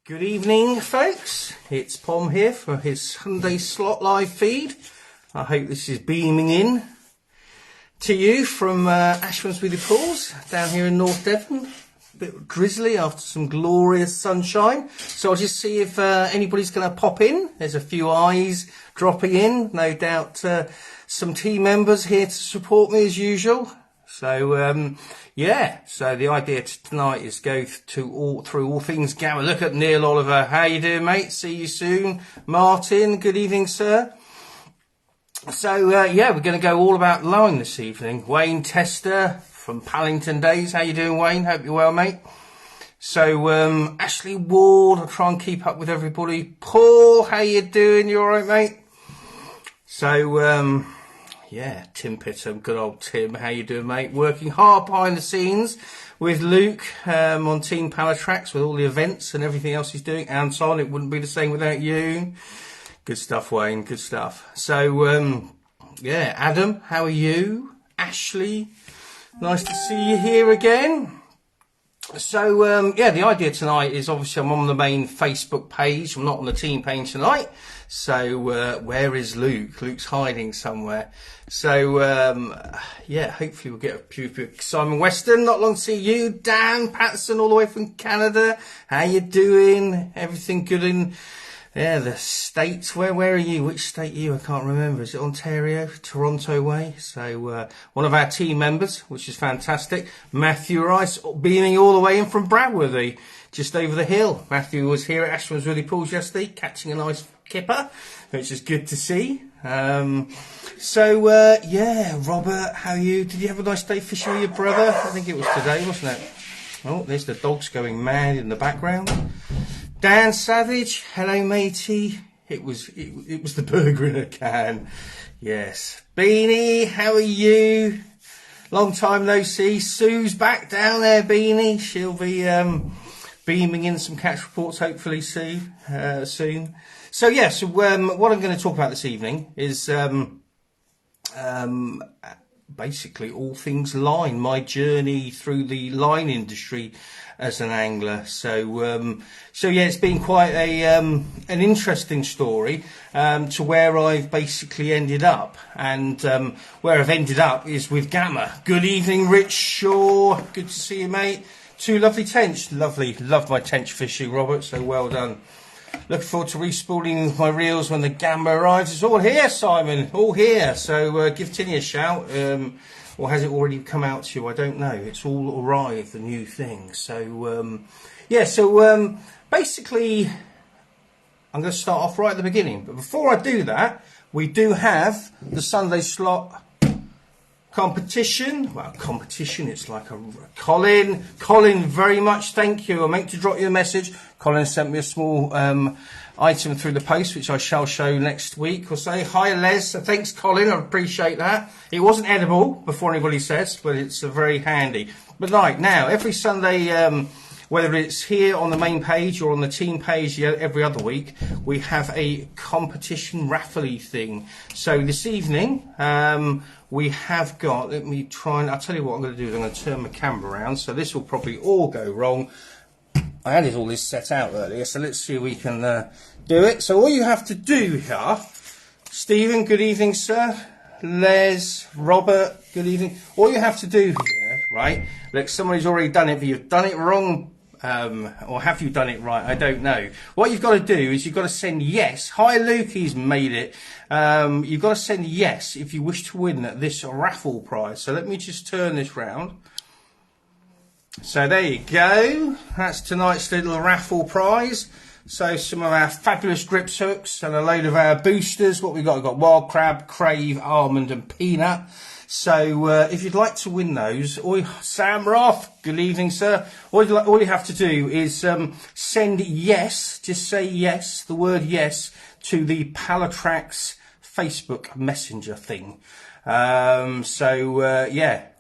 Good evening, folks. It's Pom here for his Sunday Slot live feed. I hope this is beaming in to you from Ashmansworthy Pools down here in North Devon. A bit drizzly after some glorious sunshine. So I'll just see if anybody's going to pop in. There's a few eyes dropping in. No doubt some team members here to support me as usual. So, yeah, so the idea tonight is go through all things Gamma. Look at Neil Oliver. How you doing, mate? See you soon. Martin, good evening, sir. So, yeah, we're going to go all about lowing this evening. Wayne Tester from Pallington Days. How you doing, Wayne? Hope you're well, mate. So, Ashley Ward, I'll try and keep up with everybody. Paul, how you doing? You all right, mate? So, yeah, Tim Pittham, good old Tim. How you doing, mate? Working hard behind the scenes with Luke on Team Pallatrax with all the events and everything else he's doing. Anton, it wouldn't be the same without you. Good stuff, Wayne. Good stuff. So, yeah, Adam, how are you? Ashley, nice to see you here again. So, yeah, the idea tonight is obviously I'm on the main Facebook page. I'm not on the team page tonight. So, where is Luke? Luke's hiding somewhere. So, yeah, hopefully we'll get a few. Simon Weston, not long to see you. Dan Patterson, all the way from Canada. How you doing? Everything good in the States? Where are you? Which state are you? I can't remember. Is it Ontario? Toronto way? So, one of our team members, which is fantastic. Matthew Rice, beaming all the way in from Bradworthy, just over the hill. Matthew was here at Ashmansworthy Pools yesterday, catching a nice kipper, which is good to see. So, yeah, Robert, how are you? Did you have a nice day fishing with your brother? I think it was today, wasn't it? Oh, there's the dogs going mad in the background. Dan Savage, hello matey. It was the burger in a can. Yes. Beanie, how are you? Long time no see. Sue's back down there, Beanie. She'll be beaming in some catch reports hopefully soon. So yeah, so what I'm going to talk about this evening is basically all things line, my journey through the line industry as an angler. So yeah, it's been quite an interesting story to where I've basically ended up, and where I've ended up is with Gamma. Good evening, Rich Shaw. Good to see you, mate. Two lovely tench. Lovely. Love my tench fishing, Robert, so well done. Looking forward to respooling my reels when the Gamma arrives. It's all here, Simon. All here. So give Tinny a shout. Or has it already come out to you? I don't know. It's all arrived, the new thing. So, yeah. So, basically, I'm going to start off right at the beginning. But before I do that, we do have the Sunday Slot competition. Well, competition, it's like a Colin, very much thank you. I meant to drop you a message. Colin sent me a small item through the post, which I shall show next week or so. Hi, Les. So thanks, Colin. I appreciate that. It wasn't edible, before anybody says, but it's very handy. But right now, every Sunday, whether it's here on the main page or on the team page every other week, we have a competition raffle thing. So this evening, we have got, let me try and, I'll tell you what I'm going to do is I'm going to turn my camera around. So this will probably all go wrong. I had all this set out earlier, so let's see if we can do it. So all you have to do here, Stephen, good evening, sir. Les, Robert, good evening. All you have to do here, right, look, somebody's already done it, but you've done it wrong, or have you done it right? I don't know. What you've got to do is you've got to send yes. Hi, Luke, he's made it. You've got to send yes if you wish to win this raffle prize. So let me just turn this round. So there you go. That's tonight's little raffle prize. So some of our fabulous grips hooks and a load of our boosters. What we got? We've got wild crab, crave, almond and peanut. So if you'd like to win those, Sam Roth, good evening, sir. All you have to do is send yes, just say yes, the word yes, to the Pallatrax Facebook Messenger thing. Yeah,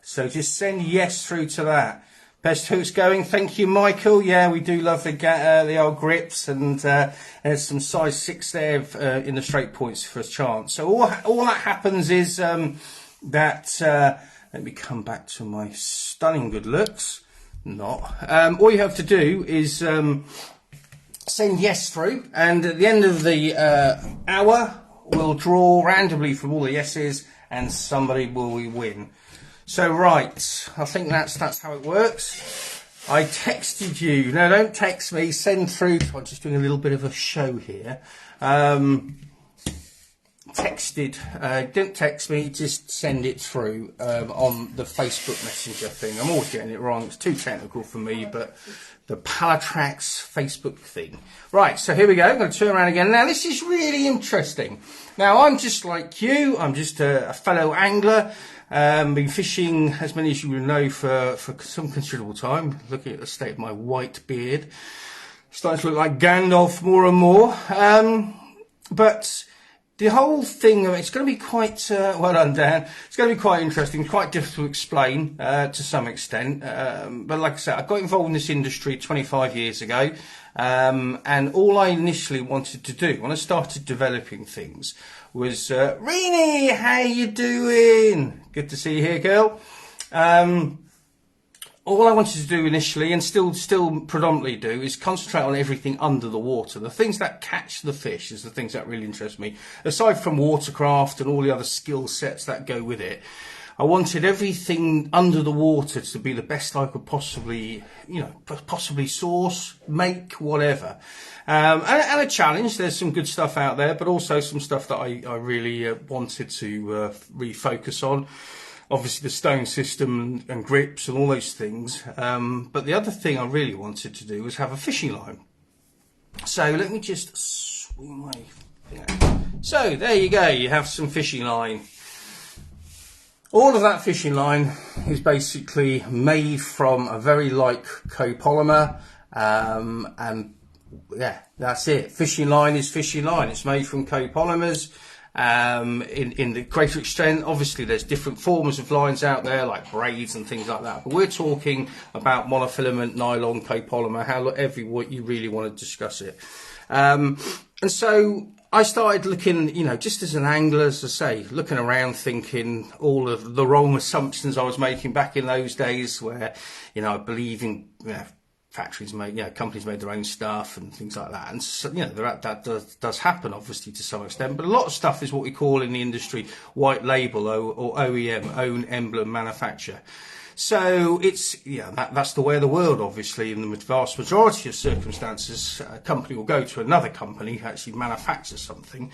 so just send yes through to that. Best hooks going. Thank you, Michael. Yeah, we do love the old grips, and there's some size 6 there in the straight points for a chance. So all that happens is that let me come back to my stunning good looks. All you have to do is send yes through, and at the end of the hour, we'll draw randomly from all the yeses, and somebody will win. So right, I think that's how it works. I texted you. No, don't text me. Send through. I'm just doing a little bit of a show here. Don't text me, just send it through on the Facebook Messenger thing. I'm always getting it wrong, it's too technical for me, but the Pallatrax Facebook thing. Right, so here we go, I'm going to turn around again. Now this is really interesting. Now I'm just like you, I'm just a fellow angler, been fishing, as many as you will know, for some considerable time. Looking at the state of my white beard, starting to look like Gandalf more and more. But the whole thing, it's going to be quite, well done Dan, it's going to be quite interesting, quite difficult to explain to some extent. But like I said, I got involved in this industry 25 years ago. And all I initially wanted to do, when I started developing things, was, Rini, how you doing? Good to see you here, girl. All I wanted to do initially, and still predominantly do, is concentrate on everything under the water. The things that catch the fish is the things that really interest me. Aside from watercraft and all the other skill sets that go with it, I wanted everything under the water to be the best I could possibly, possibly source, make, whatever. And a challenge. There's some good stuff out there, but also some stuff that I really wanted to refocus on. Obviously the stone system and grips and all those things. But the other thing I really wanted to do was have a fishing line. So let me just swing my thing out. So there you go, you have some fishing line. All of that fishing line is basically made from a very light copolymer, and yeah, that's it. Fishing line is fishing line. It's made from copolymers. In the greater extent, obviously there's different forms of lines out there like braids and things like that, but we're talking about monofilament nylon copolymer, however you really want to discuss it. And so I started looking, just as an angler, as I say, looking around, thinking all of the wrong assumptions I was making back in those days where, I believe in, factories made, companies made their own stuff and things like that. And so, that does happen, obviously, to some extent. But a lot of stuff is what we call in the industry white label or OEM, own emblem manufacture. So it's, that's the way of the world, obviously. In the vast majority of circumstances, a company will go to another company who actually manufactures something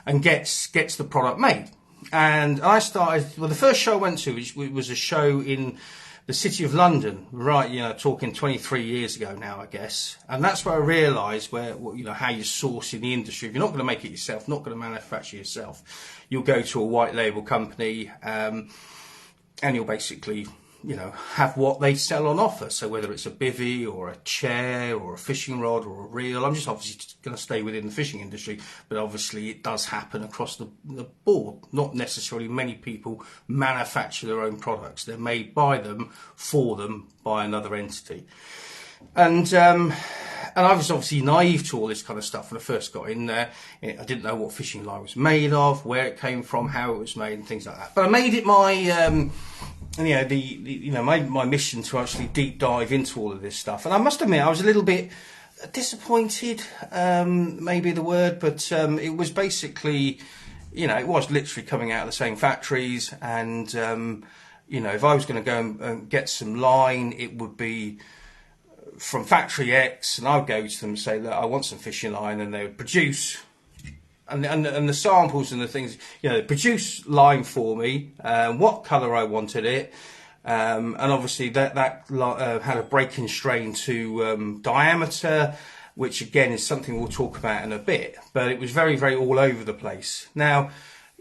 and gets the product made. And I started, the first show I went to was a show in the City of London, right, talking 23 years ago now, I guess. And that's where I realised how you source in the industry. If you're not going to make it yourself, not going to manufacture yourself, you'll go to a white label company, and you'll basically, have what they sell on offer. So whether it's a bivvy or a chair or a fishing rod or a reel, I'm just obviously going to stay within the fishing industry, but obviously it does happen across the board. Not necessarily many people manufacture their own products. They're made by them, for them, by another entity. And I was obviously naive to all this kind of stuff when I first got in there. I didn't know what fishing line was made of, where it came from, how it was made, and things like that. But I made it my my mission to actually deep dive into all of this stuff. And I must admit, I was a little bit disappointed, maybe the word, but it was basically, it was literally coming out of the same factories. And, if I was going to go and get some line, it would be from factory X, and I'd go to them and say, look, I want some fishing line, and they would produce. And the samples and the things, they produce line for me, what colour I wanted it, and obviously that had a breaking strain to diameter, which again is something we'll talk about in a bit. But it was very, very all over the place. Now,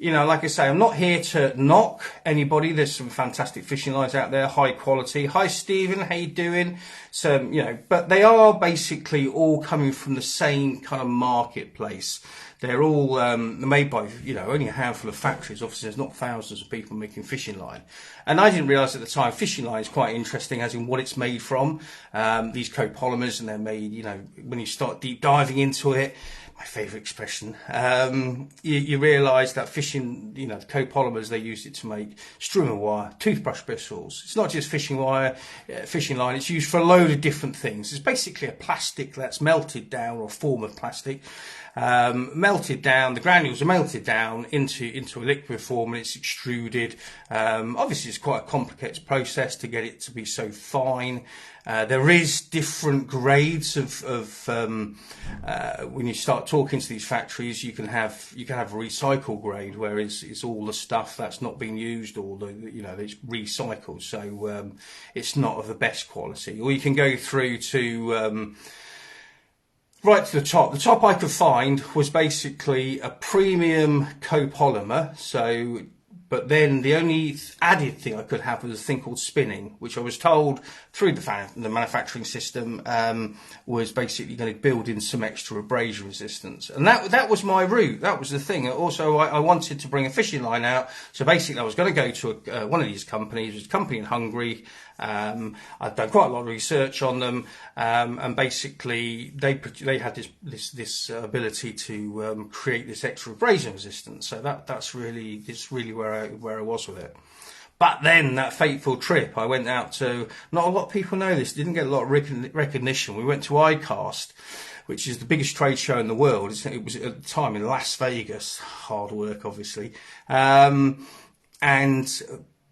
like I say, I'm not here to knock anybody. There's some fantastic fishing lines out there, high quality. Hi, Stephen, how you doing? So, but they are basically all coming from the same kind of marketplace. They're all made by, only a handful of factories. Obviously, there's not thousands of people making fishing line. And I didn't realise at the time fishing line is quite interesting, as in what it's made from. These copolymers, and they're made, when you start deep diving into it, my favourite expression, you realise that fishing, the copolymers, they use it to make streamer wire, toothbrush bristles. It's not just fishing wire, fishing line, it's used for a load of different things. It's basically a plastic that's melted down, or a form of plastic, melted down, the granules are melted down into a liquid form, and it's extruded. Obviously it's quite a complicated process to get it to be so fine. There is different grades of when you start talking to these factories, you can have a recycle grade, where it's all the stuff that's not being used, or it's recycled, so it's not of the best quality. Or you can go through to right to the top. The top I could find was basically a premium copolymer, but then the only added thing I could have was a thing called spinning, which I was told through the manufacturing system was basically going to build in some extra abrasion resistance. And that was my route. That was the thing. Also, I wanted to bring a fishing line out. So basically, I was going to go to one of these companies. It was a company in Hungary. I'd done quite a lot of research on them, and basically they had this ability to create this extra abrasion resistance. So that's really where I was with it. But then that fateful trip, I went out to, not a lot of people know this, didn't get a lot of recognition. We went to ICAST, which is the biggest trade show in the world. It was at the time in Las Vegas, hard work obviously, and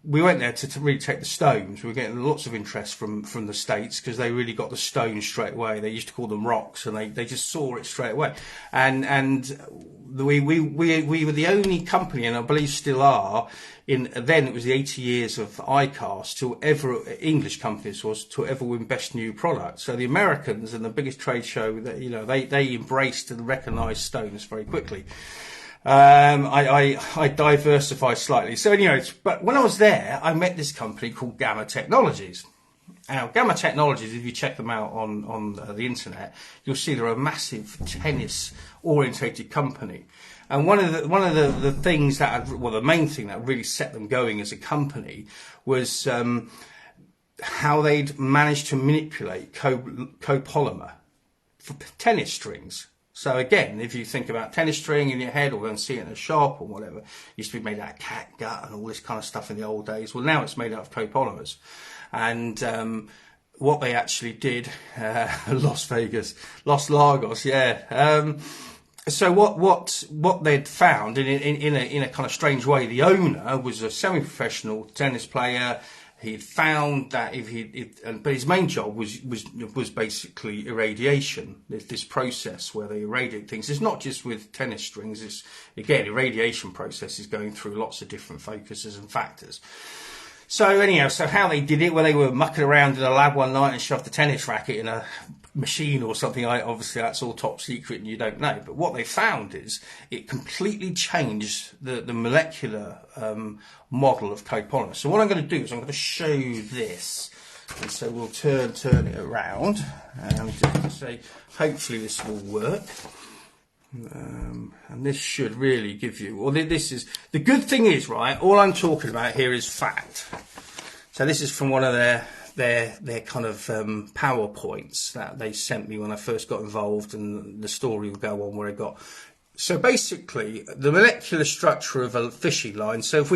we went there to really take the stones. We were getting lots of interest from the States, because they really got the stones straight away. They used to call them rocks, and they just saw it straight away. And we were the only company, and I believe still are, then it was the 80 years of ICAST, English companies was, to ever win best new product. So the Americans, and the biggest trade show, that they embraced and recognised stones very quickly. I diversify slightly. So anyway, but when I was there, I met this company called Gamma Technologies. Now, Gamma Technologies, if you check them out on the internet, you'll see they're a massive tennis-orientated company. And one of the things the main thing that really set them going as a company was how they'd managed to manipulate copolymer for tennis strings. So again, if you think about tennis string in your head, or go and see it in a shop or whatever, it used to be made out of cat gut and all this kind of stuff in the old days. Well, now it's made out of copolymers. And what they actually did, Las Lagos, yeah. So what they'd found in a kind of strange way, the owner was a semi-professional tennis player. He'd found that but his main job was basically irradiation. There's this process where they irradiate things. It's not just with tennis strings. It's, again, irradiation process is going through lots of different focuses and factors. So anyhow, how they did it, where they were mucking around in a lab one night and shoved a tennis racket in a machine or something, obviously that's all top secret and you don't know. But what they found is it completely changed the molecular model of copolymer. So what I'm going to do is I'm going to show you this. And so we'll turn it around, and just to say, hopefully this will work. And this should really give you, this is, the good thing is, right, all I'm talking about here is fact. So this is from one of their kind of PowerPoints that they sent me when I first got involved, and the story will go on where I got. So basically, the molecular structure of a fishing line, so if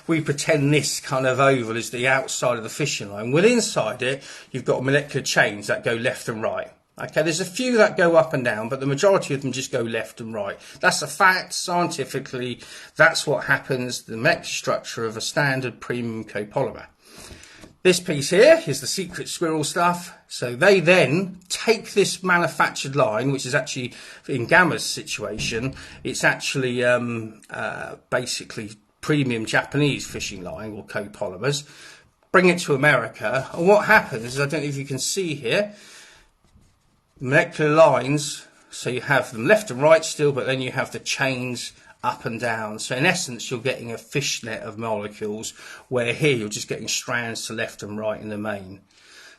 we pretend this kind of oval is the outside of the fishing line, well, inside it, you've got molecular chains that go left and right. Okay, there's a few that go up and down, but the majority of them just go left and right. That's a fact. Scientifically, that's what happens, the molecular structure of a standard premium copolymer. This piece here is the secret squirrel stuff. So they then take this manufactured line, which is actually, in Gamma's situation, it's actually basically premium Japanese fishing line, or copolymers, bring it to America. And what happens is, I don't know if you can see here, molecular lines, so you have them left and right still, but then you have the chains up and down. So in essence, you're getting a fishnet of molecules, where here you're just getting strands to left and right in the main.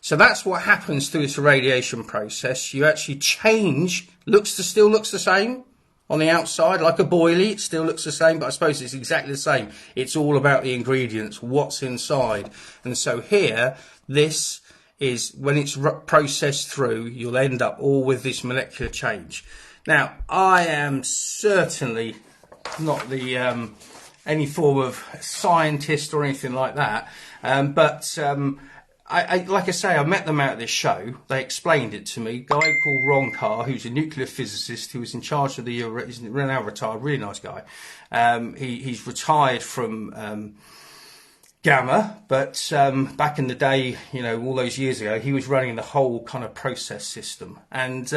So that's what happens through this irradiation process. You actually change, still looks the same on the outside, like a boilie, it still looks the same, but I suppose it's exactly the same. It's all about the ingredients, what's inside. And so here, this is, when it's processed through, you'll end up all with this molecular change. Now, I am certainly not the any form of scientist or anything like that, but I like I say, I met them out at this show. They explained it to me. A guy called Ron Carr, who's a nuclear physicist, who was in charge of the. He's now retired. Really nice guy. He's retired from Gamma, but back in the day, you know, all those years ago, he was running the whole kind of process system, and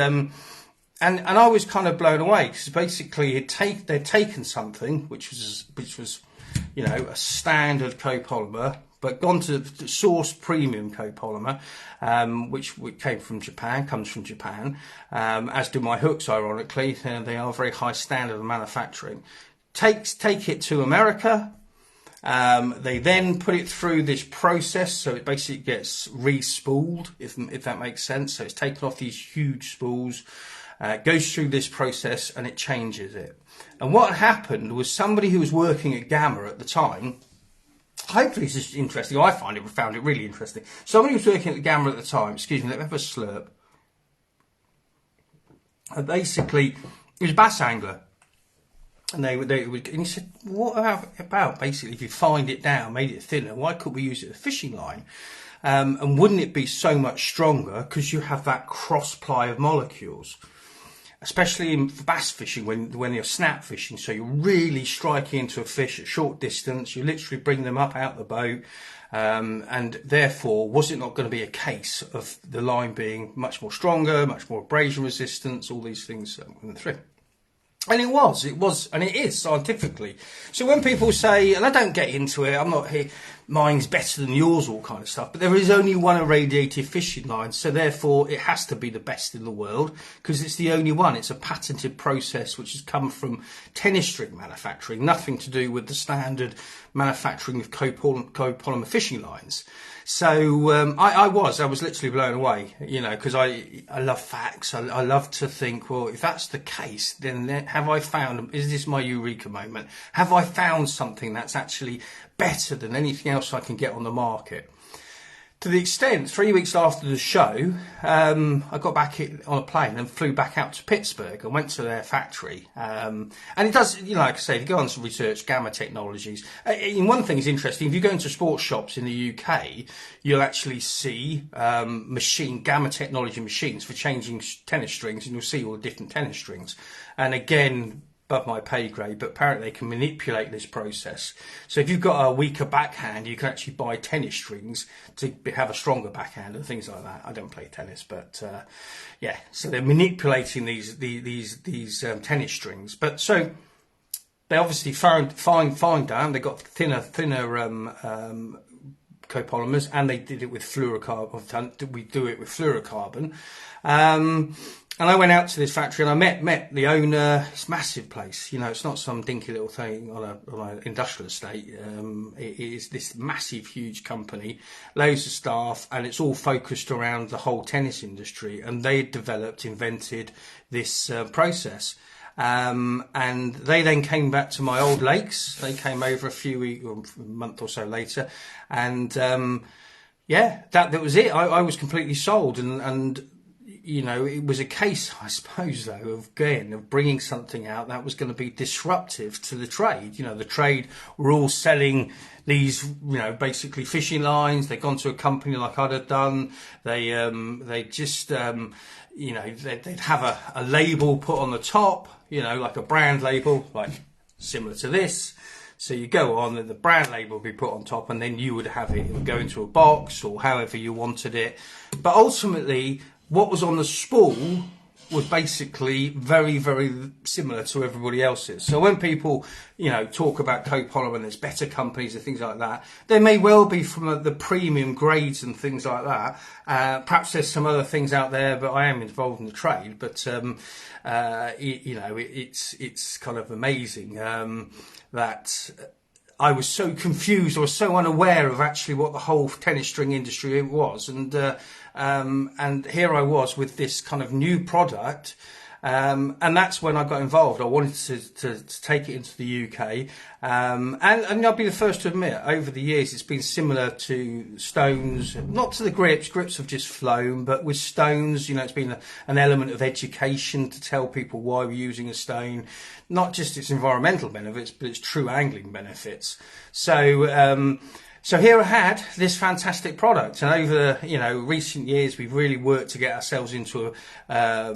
I was kind of blown away because basically they'd taken something which was, you know, a standard copolymer, but gone to the sourced premium copolymer, which came from Japan, comes from Japan, as do my hooks, ironically. They are a very high standard of manufacturing. Take it to America. They then put it through this process, so it basically gets re-spooled, if that makes sense. So it's taken off these huge spools, goes through this process, and it changes it. And what happened was somebody who was working at Gamma at the time. Hopefully this is interesting. I found it really interesting. Somebody who was working at Gamma at the time. Excuse me, let me have a slurp. Basically, he was a bass angler. And and he said, what about basically if you fined it down, made it thinner, why couldn't we use it as a fishing line? And wouldn't it be so much stronger because you have that cross ply of molecules, especially in bass fishing when you're snap fishing. So you're really striking into a fish at short distance. You literally bring them up out the boat. And therefore, was it not going to be a case of the line being much more stronger, much more abrasion resistance, all these things went through? And it was, and it is scientifically. So when people say, and I don't get into it, I'm not here, mine's better than yours, all kind of stuff, but there is only one irradiated fishing line, so therefore it has to be the best in the world, because it's the only one. It's a patented process which has come from tennis string manufacturing, nothing to do with the standard manufacturing of copolymer fishing lines. So I was literally blown away, you know, because I love facts. I love to think, well, if that's the case, then have I found, is this my eureka moment? Have I found something that's actually better than anything else I can get on the market? To the extent, 3 weeks after the show, I got back on a plane and flew back out to Pittsburgh and went to their factory. And it does, you know, like I say, if you go on to research Gamma Technologies, and one thing is interesting, if you go into sports shops in the UK, you'll actually see Gamma Technology machines for changing tennis strings, and you'll see all the different tennis strings. And again, above my pay grade, but apparently they can manipulate this process. So if you've got a weaker backhand, you can actually buy tennis strings to have a stronger backhand and things like that. I don't play tennis, but yeah. So they're manipulating these tennis strings. But so they obviously fine down. They got thinner copolymers, and they did it with fluorocarbon. We do it with fluorocarbon. And I went out to this factory and I met the owner. It's a massive place, you know. It's not some dinky little thing on an industrial estate. It is this massive, huge company, loads of staff, and it's all focused around the whole tennis industry. And they invented this process. And they then came back to my old lakes. They came over a month or so later, and yeah, that was it. I was completely sold, and you know, it was a case, I suppose, though, of bringing something out that was going to be disruptive to the trade. You know, the trade were all selling these, you know, basically fishing lines. They'd gone to a company like I'd have done. They just, you know, they'd have a label put on the top, you know, like a brand label, like similar to this. So you go on, and the brand label would be put on top, and then you would have it. It would go into a box or however you wanted it. But ultimately, what was on the spool was basically very, very similar to everybody else's. So when people, you know, talk about copolymer and there's better companies and things like that, they may well be from the premium grades and things like that. Perhaps there's some other things out there, but I am involved in the trade. But you know, it's kind of amazing that I was so confused or so unaware of actually what the whole tennis string industry was, and here I was with this kind of new product, And that's when I got involved. I wanted to take it into the UK. And I'll be the first to admit, over the years, it's been similar to stones, not to the grips. Grips have just flown, but with stones, it's been an element of education to tell people why we're using a stone, not just its environmental benefits, but its true angling benefits. So here I had this fantastic product, and over recent years we've really worked to get ourselves into a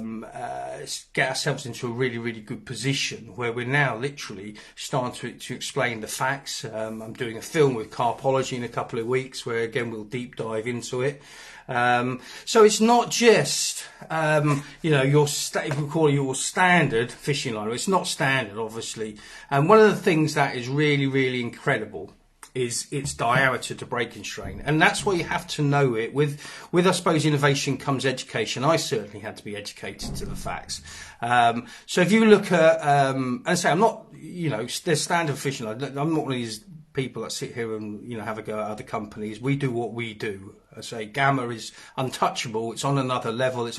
really, really good position where we're now literally starting to explain the facts. I'm doing a film with carpology in a couple of weeks where again we'll deep dive into it. So it's not just if we call it your standard fishing line. It's not standard, obviously. And one of the things that is really, really incredible is its diameter to breaking strain, and that's why you have to know it. With I suppose innovation comes education. I certainly had to be educated to the facts. So if you look at and say I'm not, there's standard fishing. I'm not one of these people that sit here and have a go at other companies. We do what we do. I say Gamma is untouchable. It's on another level. You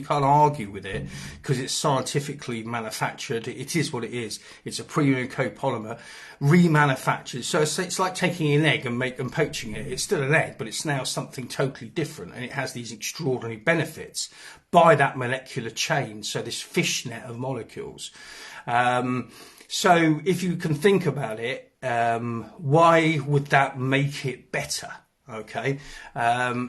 can't argue with it because it's scientifically manufactured. It is what it is. It's a premium copolymer remanufactured. So it's like taking an egg and poaching it. It's still an egg, but it's now something totally different, and it has these extraordinary benefits by that molecular chain. So this fishnet of molecules. So if you can think about it, why would that make it better? Okay,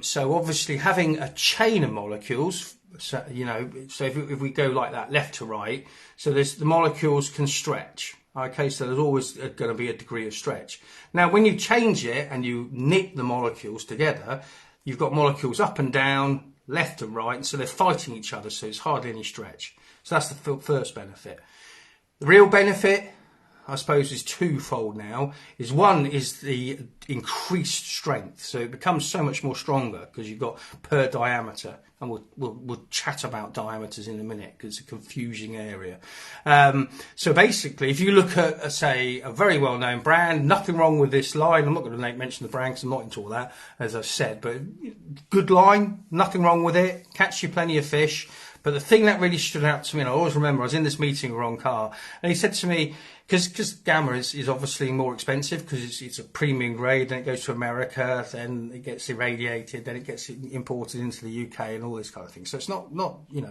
so obviously having a chain of molecules, so if we go like that, left to right, so the molecules can stretch. Okay, so there's always going to be a degree of stretch. Now, when you change it and you knit the molecules together, you've got molecules up and down, left and right, so they're fighting each other, so it's hardly any stretch. So that's the first benefit. The real benefit, I suppose, is twofold now. One is the increased strength, so it becomes so much more stronger because you've got per diameter, and we'll chat about diameters in a minute because it's a confusing area. So basically, if you look at say a very well-known brand, nothing wrong with this line. I'm not going to mention the brand because I'm not into all that, as I've said, but good line, nothing wrong with it. Catch you plenty of fish. But the thing that really stood out to me, and I always remember, I was in this meeting with Ron Carr, and he said to me, because Gamma is obviously more expensive because it's a premium grade, then it goes to America, then it gets irradiated, then it gets imported into the UK and all this kind of thing. So it's not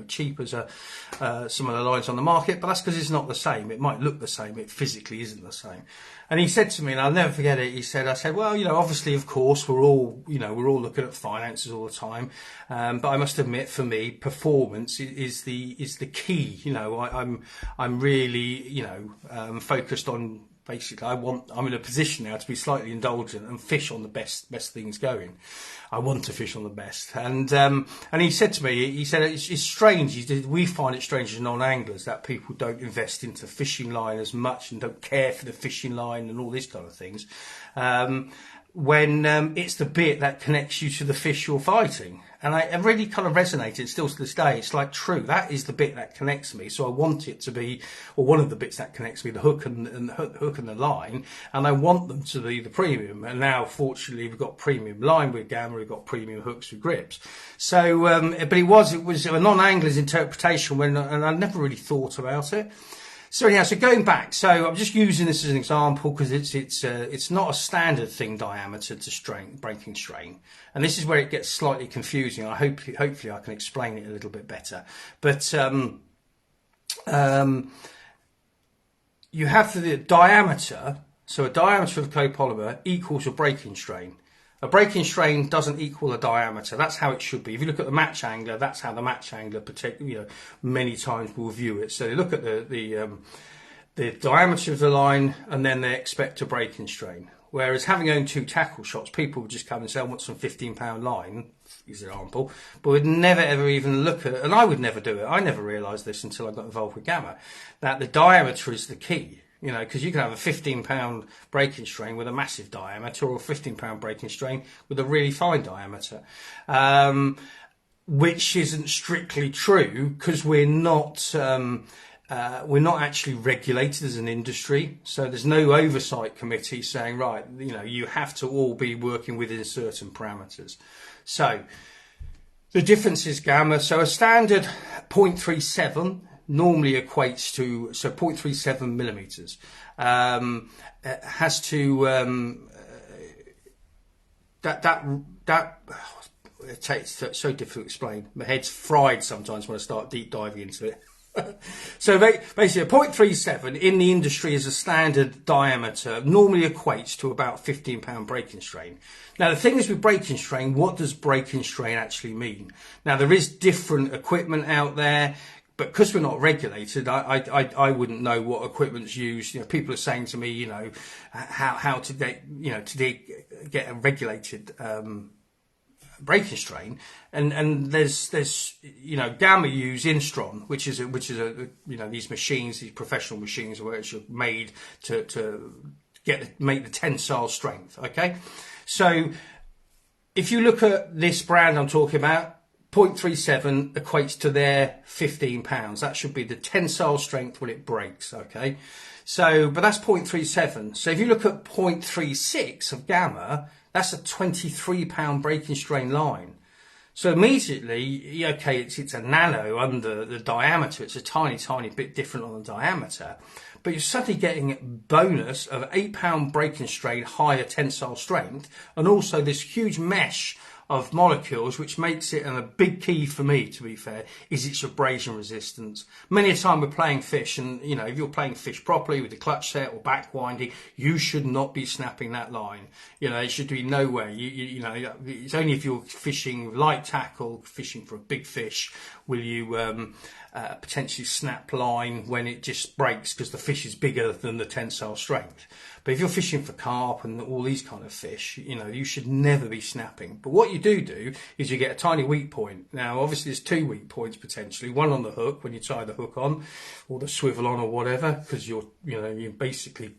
cheap as some of the lines on the market, but that's because it's not the same. It might look the same, it physically isn't the same. And he said to me, and I'll never forget it, I said, well, obviously, of course, we're all looking at finances all the time. But I must admit, for me, performance is the key. I'm really, focused on, basically, I'm in a position now to be slightly indulgent and fish on the best things going. I want to fish on the best. And he said to me, it's strange. He said, we find it strange as non-anglers that people don't invest into fishing line as much and don't care for the fishing line and all this kind of things. When it's the bit that connects you to the fish you're fighting. And I really kind of resonated still to this day. It's like, true, that is the bit that connects me. So I want it to be, or one of the bits that connects me, the hook and the line. And I want them to be the premium. And now, fortunately, we've got premium line with Gamma, we've got premium hooks with grips. So, but it was a non-angler's interpretation and I never really thought about it. So anyhow, so going back, so I'm just using this as an example because it's not a standard thing diameter to breaking strain, and this is where it gets slightly confusing. Hopefully I can explain it a little bit better. But you have the diameter, so a diameter of copolymer equals a breaking strain. A breaking strain doesn't equal a diameter. That's how it should be. If you look at the match angler, that's how the match angler, many times will view it. So they look at the diameter of the line, and then they expect a breaking strain. Whereas having owned 2 tackle shops, people would just come and say, I want some 15-pound line, example, but would never ever even look at it. And I would never do it. I never realised this until I got involved with Gamma, that the diameter is the key. Because you can have a 15-pound breaking strain with a massive diameter, or a 15-pound breaking strain with a really fine diameter, which isn't strictly true because we're not actually regulated as an industry. So there's no oversight committee saying, right, you have to all be working within certain parameters. So the difference is Gamma. So a standard 0.37 normally equates to, so 0.37 millimeters, has to, it's so difficult to explain. My head's fried sometimes when I start deep diving into it. So basically, a 0.37 in the industry as a standard diameter normally equates to about 15-pound breaking strain. Now, the thing is with breaking strain, what does breaking strain actually mean? Now, there is different equipment out there, but because we're not regulated, I wouldn't know what equipment's used. You know, people are saying to me, you know, how to get, you know, to get a regulated breaking strain, and there's you know, Gamma use Instron, which is a you know, these machines, these professional machines which are made to make the tensile strength. Okay, so if you look at this brand I'm talking about, 0.37 equates to their 15 pounds. That should be the tensile strength when it breaks. Okay, so but that's 0.37. So if you look at 0.36 of Gamma, that's a 23-pound breaking strain line. So immediately, okay, it's a nano under the diameter. It's a tiny bit different on the diameter. But you're suddenly getting a bonus of 8-pound breaking strain, higher tensile strength, and also this huge mesh of molecules, which makes it, and a big key for me, to be fair, is its abrasion resistance. Many a time we're playing fish, and you know, if you're playing fish properly with the clutch set or back winding, you should not be snapping that line. You know, it should be nowhere. You know, it's only if you're fishing light tackle, fishing for a big fish, will you potentially snap line when it just breaks because the fish is bigger than the tensile strength. But if you're fishing for carp and all these kind of fish, you know, you should never be snapping. But what you do is you get a tiny weak point. Now, obviously, there's 2 weak points potentially. One on the hook when you tie the hook on, or the swivel on, or whatever, because you're basically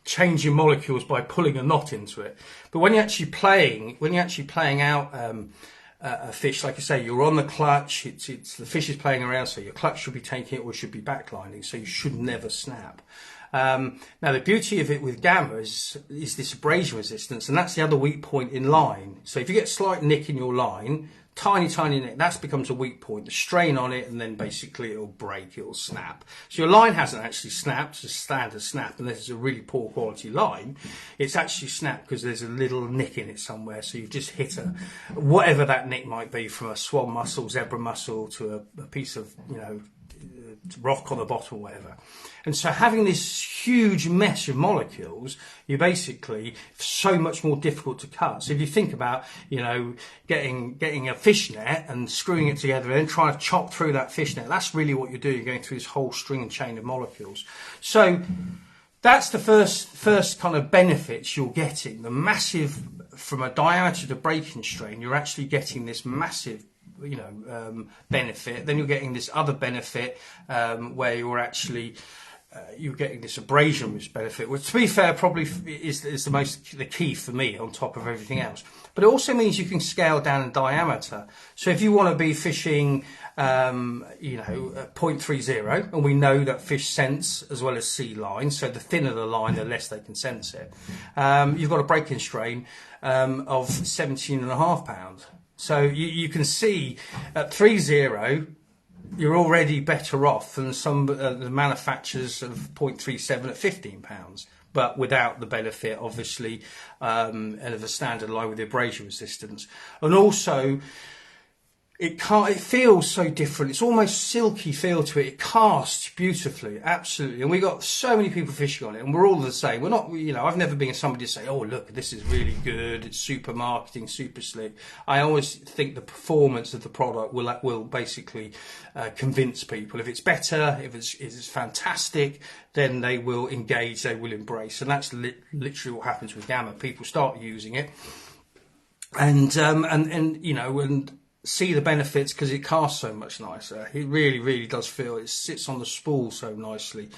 changing molecules by pulling a knot into it. But when you're actually playing out a fish, like I say, you're on the clutch. It's the fish is playing around, so your clutch should be taking it or should be backlining. So you should never snap. Now the beauty of it with Gamma is this abrasion resistance, and that's the other weak point in line. So if you get a slight nick in your line, tiny nick, that becomes a weak point. The strain on it, and then basically it'll break, it'll snap. So your line hasn't actually snapped, it's a standard snap, unless it's a really poor quality line. It's actually snapped because there's a little nick in it somewhere. So you've just hit whatever that nick might be, from a swan mussel, zebra mussel, to a piece of, you know, rock on the bottom or whatever. And so having this huge mesh of molecules, you're basically so much more difficult to cut. So if you think about, you know, getting a fish net and screwing it together and then trying to chop through that fish net, that's really what you're doing. You're going through this whole string and chain of molecules. So that's the first kind of benefits you're getting. The massive, from a diameter to breaking strain, you're actually getting this massive, you know, benefit. Then you're getting this other benefit where you're actually you're getting this abrasion benefit, which, to be fair, probably is the key for me on top of everything else. But it also means you can scale down in diameter. So if you want to be fishing, you know, 0.30, and we know that fish sense as well as see line, so the thinner the line, the less they can sense it. You've got a breaking strain of 17.5 pounds. So you can see at 3.0, you're already better off than some the manufacturers of 0.37 at 15 pounds, but without the benefit, obviously, of a standard line with the abrasion resistance. And also, it feels so different. It's almost silky feel to it. It casts beautifully, absolutely. And we got so many people fishing on it, and we're all the same. We're not, you know, I've never been somebody to say, oh, look, this is really good. It's super marketing, super slick. I always think the performance of the product will basically convince people. If it's better, if it's fantastic, then they will engage, they will embrace. And that's literally what happens with Gamma. People start using it, and you know, and see the benefits because it casts so much nicer. It really does feel, it sits on the spool so nicely.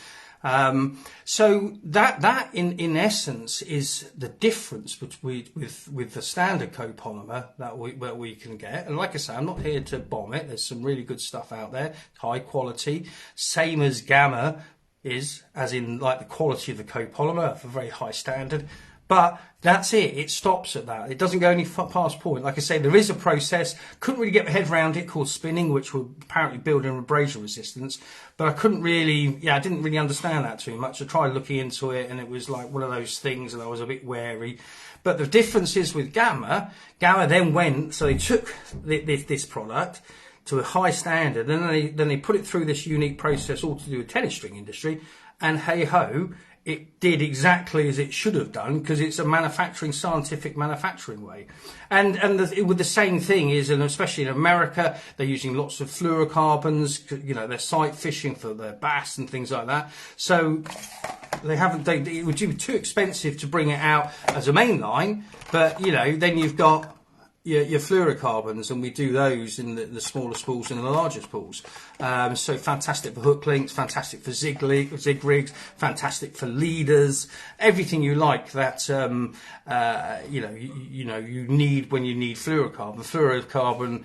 So that in essence is the difference between with the standard copolymer that we can get. And like I say, I'm not here to bomb it. There's some really good stuff out there, high quality, same as Gamma is, as in like the quality of the copolymer, of a very high standard. But that's it. It stops at that. It doesn't go any past point. Like I say, there is a process. Couldn't really get my head around it, called spinning, which will apparently build in abrasion resistance. But I couldn't really, I didn't really understand that too much. I tried looking into it, and it was like one of those things, and I was a bit wary. But the difference is with Gamma then went, so they took this product to a high standard, and then they put it through this unique process all to do with tennis string industry, and hey ho, it did exactly as it should have done, because it's a scientific manufacturing way. And with the same thing is, and especially in America, they're using lots of fluorocarbons, they're sight fishing for their bass and things like that. So it would be too expensive to bring it out as a main line, but then you've got your fluorocarbons, and we do those in the smaller spools and the larger spools. So fantastic for hook links, fantastic for zig rigs, fantastic for leaders, everything you like that you need when you need fluorocarbon. Fluorocarbon,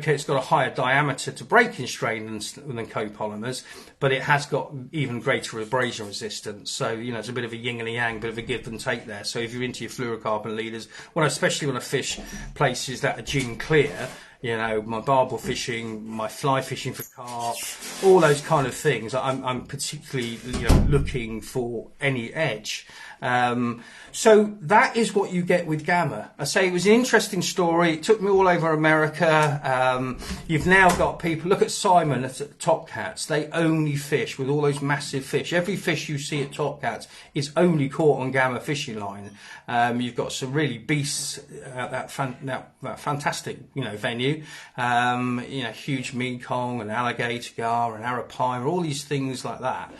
it's got a higher diameter to breaking strain than copolymers, but it has got even greater abrasion resistance. So it's a bit of a yin and a yang, bit of a give and take there. So if you're into your fluorocarbon leaders, especially when I fish places that are gene clear, my barbel fishing, my fly fishing for carp, all those kind of things, I'm particularly looking for any edge. So that is what you get with Gamma. I say it was an interesting story. It took me all over America. You've now got people, look at Simon at Top Cats. They only fish with all those massive fish. Every fish you see at Top Cats is only caught on Gamma fishing line. You've got some really beasts at that fantastic, venue. Huge Mekong and alligator gar and arapaima, all these things like that.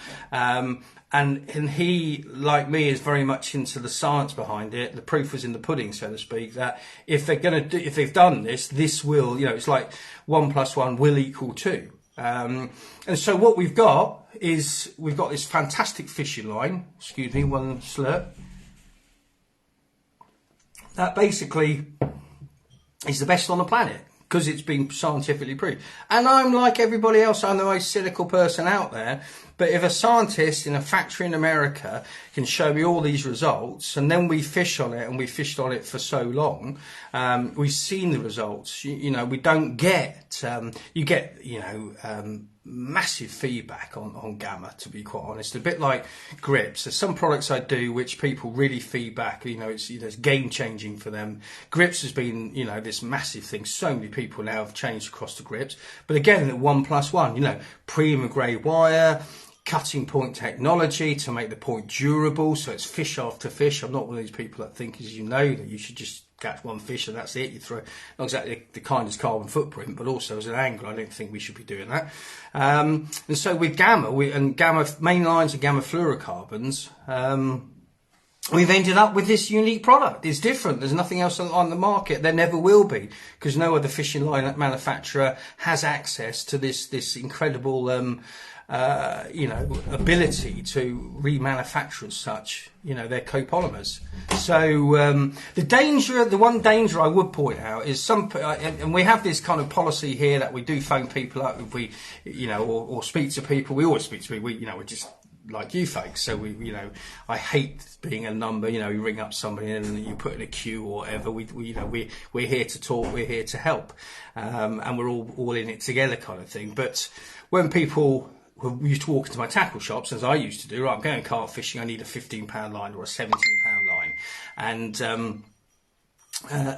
And he, like me, is very much into the science behind it. The proof was in the pudding, so to speak. That if they've done this will, it's like 1 + 1 will equal 2. And so what we've got is this fantastic fishing line. Excuse me, one slurp. That basically is the best on the planet, because it's been scientifically proved. And I'm like everybody else, I'm the most cynical person out there, but if a scientist in a factory in America can show me all these results, and then we fish on it, and we fished on it for so long, we've seen the results. We don't get, you get, massive feedback on Gamma, to be quite honest. A bit like grips. There's some products I do which people really feedback, it's game changing for them. Grips has been, this massive thing. So many people now have changed across to grips. But again, at 1 + 1, premium grade wire, cutting point technology to make the point durable, so it's fish after fish. I'm not one of these people that think, as that you should just catch one fish and that's it. You throw not exactly the kindest carbon footprint, but also as an angler, I don't think we should be doing that. And so with Gamma, Gamma main lines and Gamma fluorocarbons, we've ended up with this unique product. It's different. There's nothing else on the market. There never will be, because no other fishing line manufacturer has access to this incredible ability to remanufacture as such, their copolymers. So the one danger I would point out is and we have this kind of policy here that we do phone people up if we, or speak to people. We always speak to people. We're just like you folks. So I hate being a number. You ring up somebody and you put in a queue or whatever. We're here to talk. We're here to help, and we're all in it together, kind of thing. But when people used to walk into my tackle shops, as I used to do, right, I'm going carp fishing, I need a £15 line or a £17 line, and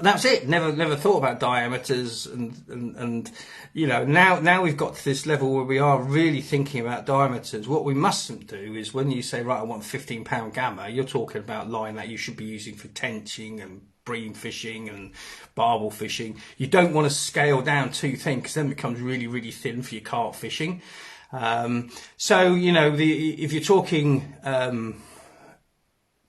that's it. Never thought about diameters, and now we've got to this level where we are really thinking about diameters. What we mustn't do is, when you say, right, I want £15 Gamma, you're talking about line that you should be using for tenching and bream fishing and barbel fishing. You don't want to scale down too thin, because then it becomes really, really thin for your carp fishing. If you're talking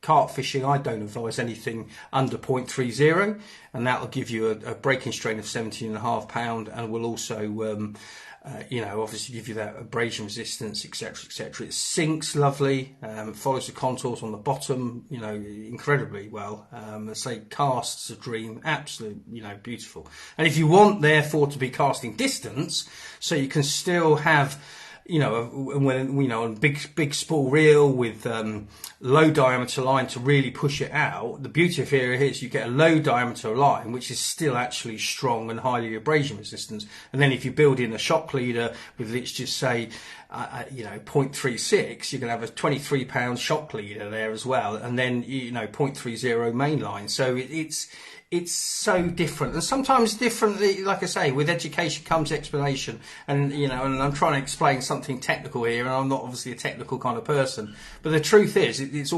carp fishing, I don't advise anything under 0.30, and that will give you a breaking strain of 17.5 £, and will also obviously give you that abrasion resistance, etc. It sinks lovely, it follows the contours on the bottom, incredibly well. I say casts a dream, absolute, beautiful. And if you want, therefore, to be casting distance, so you can still have when a big spool reel with low diameter line to really push it out. The beauty of here is you get a low diameter line which is still actually strong and highly abrasion resistant. And then if you build in a shock leader with, let's just say 0.36, you can have a 23 pound shock leader there as well, and then 0.30 main line. So it's so different, and sometimes differently. Like I say, with education comes explanation, and and I'm trying to explain something technical here, and I'm not obviously a technical kind of person. But the truth is, it's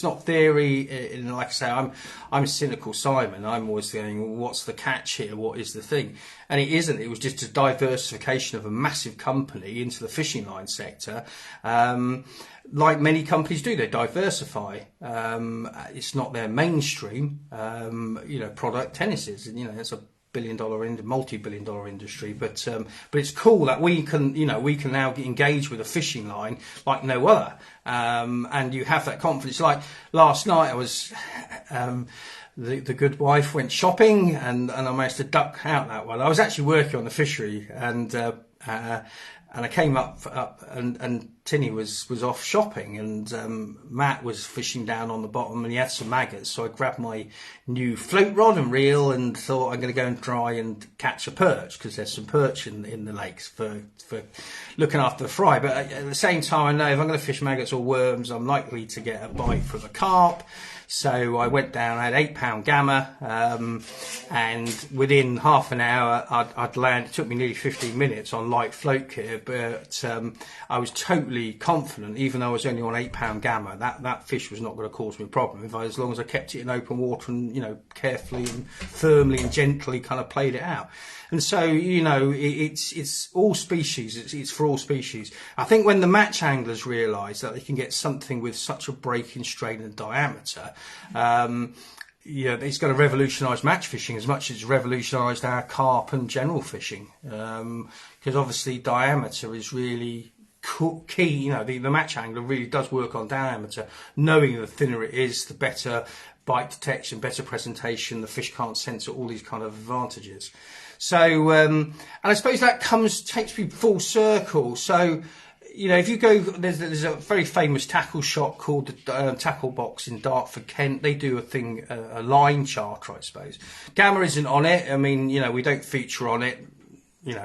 not theory. And like I say, I'm cynical Simon. I'm always thinking, well, what's the catch here? What is the thing? And it isn't. It was just a diversification of a massive company into the fishing line sector. Like many companies do, they diversify. It's not their mainstream, product. Tennis is, it's a multi-billion-dollar industry. But it's cool that we can now engage with a fishing line like no other. And you have that confidence. Like last night, I was. The good wife went shopping, and I managed to duck out that one. I was actually working on the fishery, and I came up and Tinny was off shopping, and Matt was fishing down on the bottom, and he had some maggots. So I grabbed my new float rod and reel and thought I'm going to go and try and catch a perch, because there's some perch in the lakes for looking after the fry. But at the same time, I know if I'm going to fish maggots or worms, I'm likely to get a bite from a carp. So I went down, I had 8 pound gamma, and within half an hour I'd land. It took me nearly 15 minutes on light float gear, but I was totally confident, even though I was only on 8 pound gamma, that fish was not going to cause me a problem as long as I kept it in open water and carefully and firmly and gently kind of played it out. And so, it's all species. It's for all species. I think when the match anglers realise that they can get something with such a breaking strain and diameter, it's going to revolutionise match fishing as much as it's revolutionised our carp and general fishing. Because obviously diameter is really key. The match angler really does work on diameter, knowing the thinner it is, the better bite detection, better presentation, the fish can't sense it, all these kind of advantages. So, and I suppose that takes me full circle. So, if you go, there's a very famous tackle shop called the Tackle Box in Dartford, Kent. They do a line charter, I suppose. Gamma isn't on it. I mean, we don't feature on it,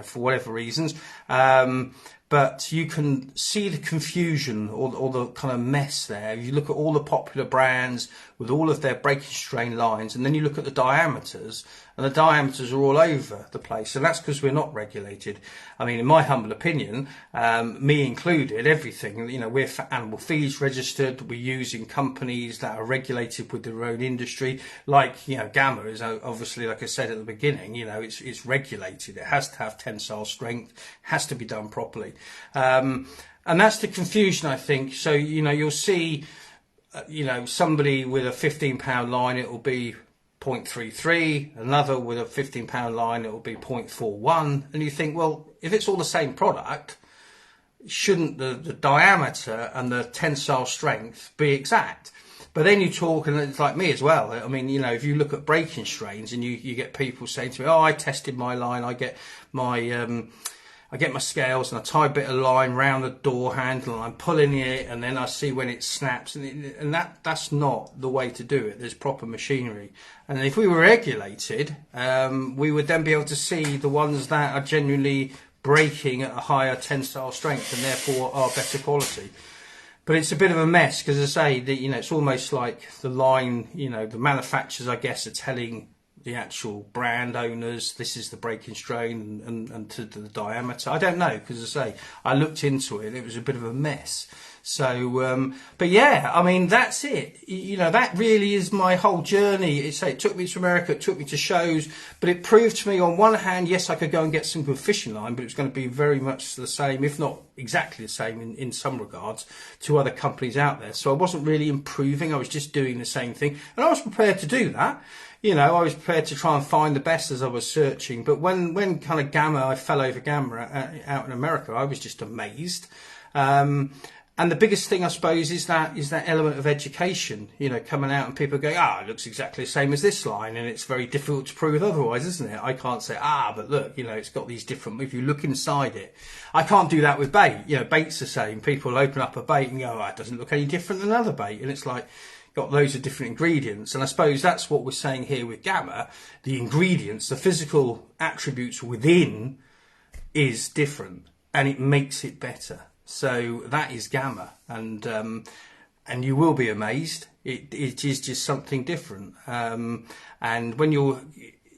for whatever reasons. But you can see the confusion or the kind of mess there. You look at all the popular brands with all of their breaking strain lines, and then you look at the diameters, and the diameters are all over the place. And that's because we're not regulated. I mean, in my humble opinion, me included, everything, we're for animal feeds registered. We're using companies that are regulated with their own industry. Like, Gamma is obviously, like I said at the beginning, it's regulated. It has to have tensile strength, has to be done properly. And that's the confusion, I think. So, you'll see, somebody with a 15 pound line, it will be 0.33, another with a 15 pound line, it will be 0.41. And you think, well, if it's all the same product, shouldn't the diameter and the tensile strength be exact? But then you talk, and it's like me as well. I mean, if you look at breaking strains, and you get people saying to me, oh, I tested my line, I get my scales and I tie a bit of line round the door handle and I'm pulling it, and then I see when it snaps, and that's not the way to do it. There's proper machinery, and if we were regulated, we would then be able to see the ones that are genuinely breaking at a higher tensile strength and therefore are better quality. But it's a bit of a mess because, as I say, it's almost like the line, the manufacturers, I guess, are telling the actual brand owners this is the breaking strain and to the diameter. I don't know, because, as I say, I looked into it. It was a bit of a mess. So, but yeah, I mean, that's it. That really is my whole journey. It took me to America, it took me to shows, but it proved to me, on one hand, yes, I could go and get some good fishing line, but it was going to be very much the same, if not exactly the same in some regards, to other companies out there. So I wasn't really improving. I was just doing the same thing, and I was prepared to do that. I was prepared to try and find the best as I was searching. But when kind of I fell over Gamma out in America, I was just amazed. And And the biggest thing, I suppose, is that element of education, coming out and people go, it looks exactly the same as this line, and it's very difficult to prove otherwise, isn't it? I can't say, but look, it's got these different, if you look inside it. I can't do that with bait. Bait's the same. People open up a bait and go, it doesn't look any different than another bait. And it's like, got loads of different ingredients. And I suppose that's what we're saying here with Gamma. The ingredients, the physical attributes within is different, and it makes it better. So that is Gamma, and you will be amazed. It is just something different. And when you're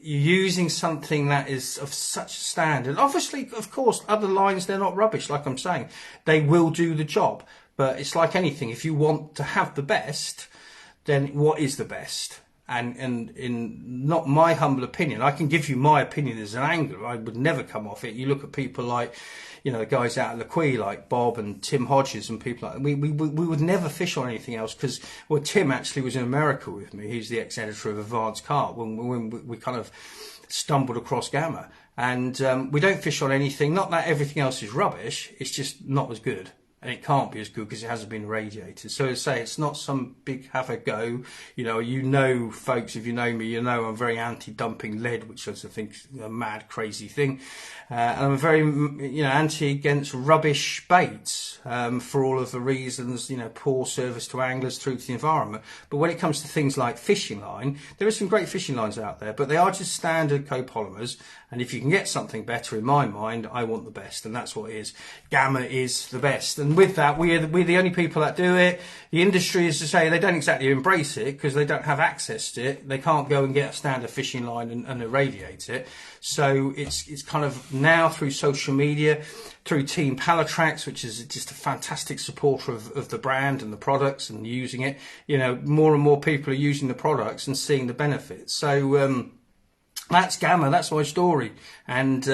using something that is of such standard, obviously, of course, other lines, they're not rubbish. Like I'm saying, they will do the job. But it's like anything. If you want to have the best, then what is the best? And in not my humble opinion, I can give you my opinion as an angler. I would never come off it. You look at people like, the guys out at Lequy, like Bob and Tim Hodges and people like that. We would never fish on anything else because, Tim actually was in America with me. He's the ex-editor of Advanced Carp when we kind of stumbled across Gamma. And we don't fish on anything. Not that everything else is rubbish. It's just not as good. And it can't be as good because it hasn't been irradiated. So to say it's not some big have a go. Folks, if you know me, I'm very anti-dumping lead, which I think is a mad, crazy thing. And I'm very, anti against rubbish baits for all of the reasons, poor service to anglers through to the environment. But when it comes to things like fishing line, there are some great fishing lines out there, but they are just standard copolymers. And if you can get something better, in my mind, I want the best, and that's what it is. Gamma is the best, and with that, we're the only people that do it. The industry, is to say, they don't exactly embrace it because they don't have access to it. They can't go and get a standard fishing line and irradiate it. So it's kind of now through social media, through Team Pallatrax, which is just a fantastic supporter of the brand and the products and using it. More and more people are using the products and seeing the benefits. So that's Gamma. That's my story. And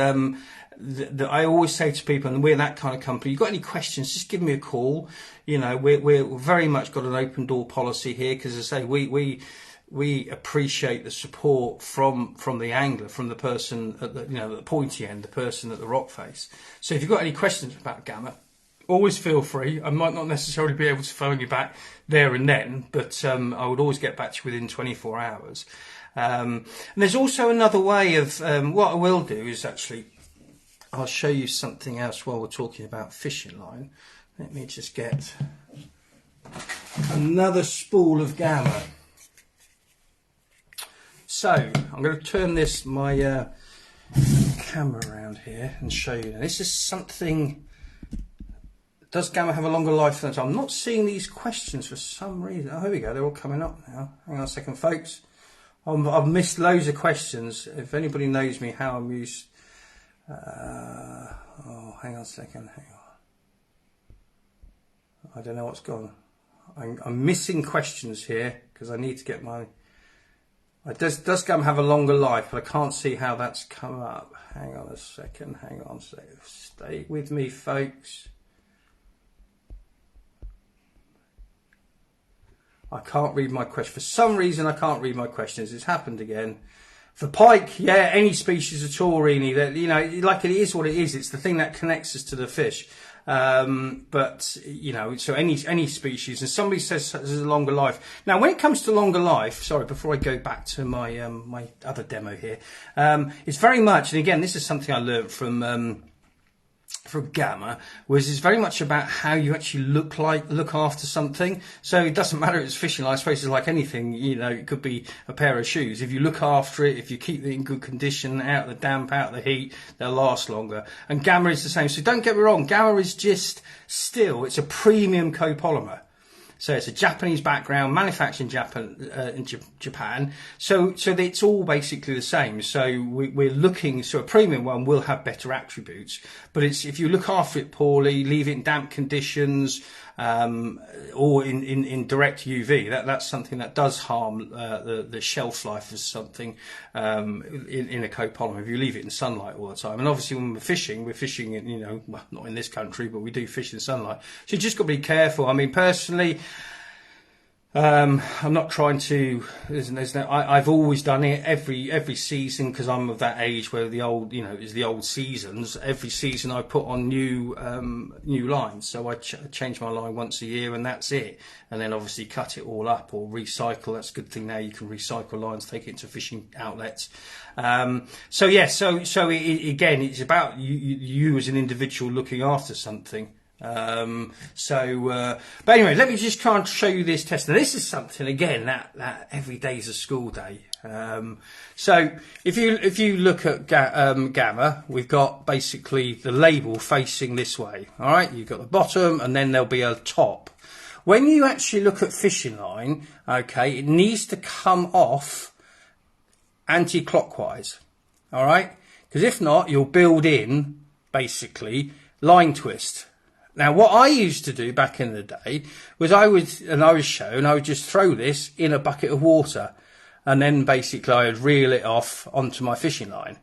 I always say to people, and we're that kind of company, you've got any questions, just give me a call. We're very much got an open door policy here because, as I say, we appreciate the support from the angler, from the person at the pointy end, the person at the rock face. So if you've got any questions about Gamma, always feel free. I might not necessarily be able to phone you back there and then, but I would always get back to you within 24 hours. And there's also another way of what I will do is actually I'll show you something else while we're talking about fishing line. Let me just get another spool of Gamma. So I'm going to turn my camera around here and show you. Now, this is something. Does Gamma have a longer life than I'm not seeing these questions for some reason. Oh, here we go. They're all coming up now. Hang on a second, folks. I've missed loads of questions. If anybody knows me, how I'm used. Hang on a second. Hang on. I don't know what's gone. I'm missing questions here because I need to get my. Does Gamma have a longer life? But I can't see how that's come up. Hang on a second. Hang on a second. Stay with me, folks. I can't read my question. For some reason, I can't read my questions. It's happened again. For pike, yeah, any species at all, really. That like it is what it is. It's the thing that connects us to the fish. But so any species. And somebody says there's a longer life. Now, when it comes to longer life, sorry, before I go back to my my other demo here, it's very much. And again, this is something I learned from Gamma, was it's very much about how you actually look after something. So it doesn't matter if it's fishing line. I suppose it's like anything, it could be a pair of shoes. If you look after it, if you keep it in good condition, out of the damp, out of the heat, they'll last longer. And Gamma is the same. So don't get me wrong, Gamma is just it's a premium copolymer. So it's a Japanese background, manufactured in Japan. So it's all basically the same. So we're looking, so a premium one will have better attributes. But if you look after it poorly, leave it in damp conditions, or in direct UV, that's something that does harm the shelf life of something in a copolymer if you leave it in sunlight all the time. And obviously when we're fishing in, well, not in this country, but we do fish in sunlight. So you just got to be careful. I mean, personally, I'm not trying to. I've always done it every season because I'm of that age where the old, is the old seasons. Every season I put on new lines, so I change my line once a year, and that's it. And then obviously cut it all up or recycle. That's a good thing now. You can recycle lines, take it to fishing outlets. So again, it's about you as an individual looking after something. But anyway, let me just try and show you this test. Now, this is something again that every day is a school day. So if you look at Gamma, we've got basically the label facing this way. All right, you've got the bottom, and then there'll be a top. When you actually look at fishing line, okay, it needs to come off anti-clockwise. All right, because if not, you'll build in basically line twist. Now, what I used to do back in the day was I would just throw this in a bucket of water, and then basically I would reel it off onto my fishing line.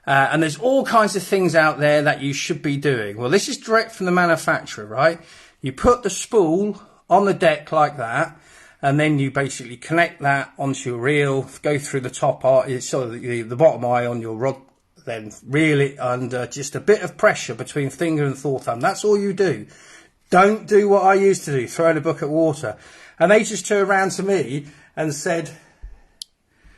And there's all kinds of things out there that you should be doing. Well, this is direct from the manufacturer, right? You put the spool on the deck like that, and then you basically connect that onto your reel, go through the top eye, so the bottom eye on your rod, then reel it under just a bit of pressure between finger and thumb. That's all you do. Don't do what I used to do, throw in a bucket of water. And they just turned around to me and said,